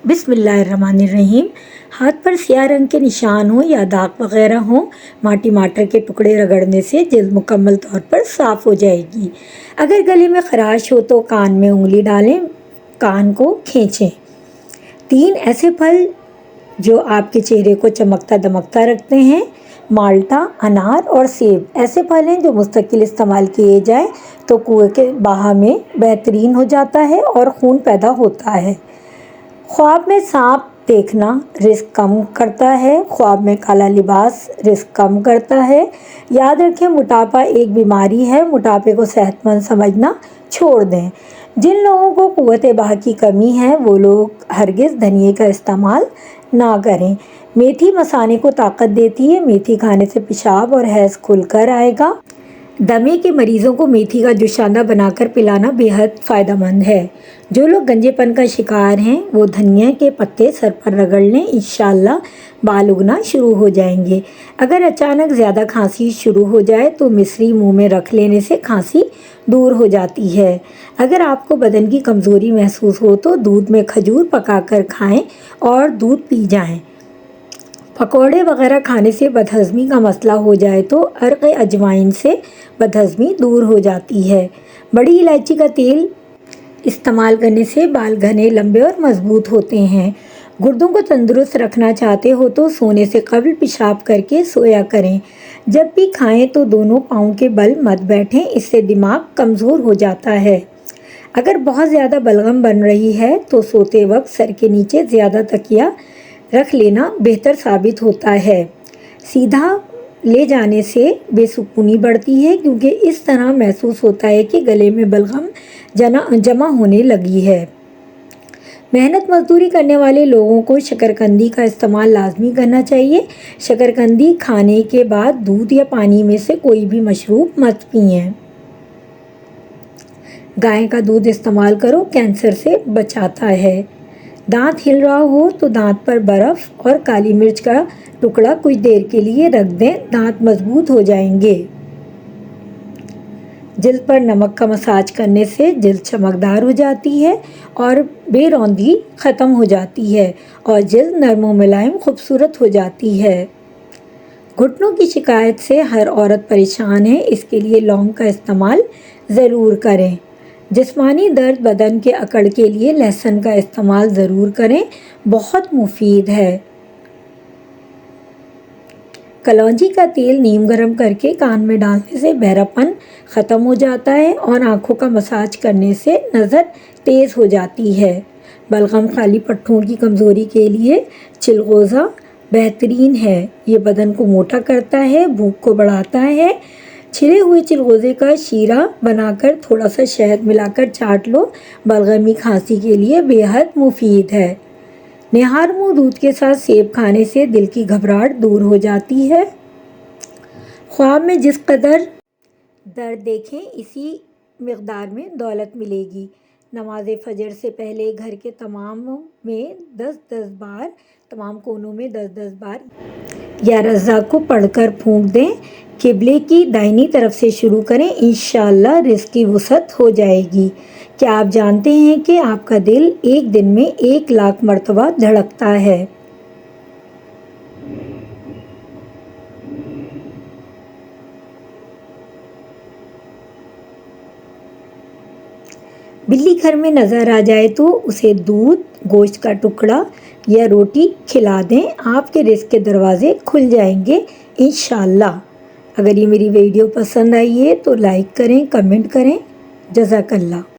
बिस्मिल्लाहिर्रहमानिर्रहीम। हाथ पर स्याह रंग के निशान हो या दाग वगैरह हो, टमाटर के टुकड़े रगड़ने से जल्द मुकम्मल तौर पर साफ़ हो जाएगी। अगर गले में खराश हो तो कान में उंगली डालें, कान को खींचें। 3 ऐसे फल जो आपके चेहरे को चमकता दमकता रखते हैं: माल्टा, अनार और सेब ऐसे फल हैं जो मुस्तकिल इस्तेमाल किए जाए तो कुएं के बहा में बेहतरीन हो जाता है और खून पैदा होता है। ख्वाब में सांप देखना रिस्क कम करता है। ख्वाब में काला लिबास रिस्क कम करता है। याद रखें, मोटापा एक बीमारी है। मोटापे को सेहतमंद समझना छोड़ दें। जिन लोगों को कुव्वत बहा की कमी है वो लोग हरगिज़ धनिए का इस्तेमाल ना करें। मेथी मसाने को ताकत देती है। मेथी खाने से पेशाब और हैज़ खुलकर आएगा। दमे के मरीज़ों को मेथी का जुशाना बनाकर पिलाना बेहद फ़ायदेमंद है। जो लोग गंजेपन का शिकार हैं वो धनिया के पत्ते सर पर रगड़ लें, इंशाअल्लाह बाल उगना शुरू हो जाएंगे। अगर अचानक ज़्यादा खांसी शुरू हो जाए तो मिश्री मुंह में रख लेने से खांसी दूर हो जाती है। अगर आपको बदन की कमज़ोरी महसूस हो तो दूध में खजूर पकाकर खाएं और दूध पी जाएं। पकौड़े वगैरह खाने से बदहज़मी का मसला हो जाए तो अर्क़ अजवाइन से बदहज़मी दूर हो जाती है। बड़ी इलायची का तेल इस्तेमाल करने से बाल घने, लंबे और मज़बूत होते हैं। गुर्दों को तंदुरुस्त रखना चाहते हो तो सोने से कबल पेशाब करके सोया करें। जब भी खाएं तो दोनों पाँव के बल मत बैठें, इससे दिमाग कमज़ोर हो जाता है। अगर बहुत ज़्यादा बलगम बन रही है तो सोते वक्त सर के नीचे ज़्यादा तकिया रख लेना बेहतर साबित होता है। सीधा ले जाने से बेसुकूनी बढ़ती है क्योंकि इस तरह महसूस होता है कि गले में बलगम जमा होने लगी है। मेहनत मजदूरी करने वाले लोगों को शकरकंदी का इस्तेमाल लाजमी करना चाहिए। शकरकंदी खाने के बाद दूध या पानी में से कोई भी मशरूब मत पिएं। गाय का दूध इस्तेमाल करो, कैंसर से बचाता है। दांत हिल रहा हो तो दांत पर बर्फ़ और काली मिर्च का टुकड़ा कुछ देर के लिए रख दें, दांत मजबूत हो जाएंगे। जिल्द पर नमक का मसाज करने से जिल्द चमकदार हो जाती है और बेरौंदी ख़त्म हो जाती है और जिल्द नरम और मुलायम खूबसूरत हो जाती है। घुटनों की शिकायत से हर औरत परेशान है, इसके लिए लौंग का इस्तेमाल ज़रूर करें। जिस्मानी दर्द, बदन के अकड़ के लिए लहसुन का इस्तेमाल ज़रूर करें, बहुत मुफीद है। कलौंजी का तेल नीम गर्म करके कान में डालने से बहरापन ख़त्म हो जाता है और आँखों का मसाज करने से नज़र तेज़ हो जाती है। बलगम खाली पट्टों की कमज़ोरी के लिए चिलगोज़ा बेहतरीन है। ये बदन को मोटा करता है, भूख को बढ़ाता है। छिले हुए चिलगोज़े का शीरा बनाकर थोड़ा सा शहद मिलाकर चाट लो, बलगमी खांसी के लिए बेहद मुफीद है। निहार मुँह दूध के साथ सेब खाने से दिल की घबराहट दूर हो जाती है। ख्वाब में जिस कदर दर्द देखें इसी मिक़दार में दौलत मिलेगी। नमाज फजर से पहले घर के तमाम में 10-10 बार, तमाम कोनों में 10-10 बार या रज़्ज़ाक़ को पढ़कर फूंक दें। किबले की दाहिनी तरफ से शुरू करें, इंशाअल्लाह रिज़्क़ की वुसअत हो जाएगी। क्या आप जानते हैं कि आपका दिल एक दिन में 1 लाख मरतबा धड़कता है? बिल्ली घर में नज़र आ जाए तो उसे दूध, गोश्त का टुकड़ा या रोटी खिला दें, आपके रिज़्क़ के दरवाज़े खुल जाएंगे इंशाअल्लाह। अगर ये मेरी वीडियो पसंद आई है तो लाइक करें, कमेंट करें। जज़ाकल्लाह।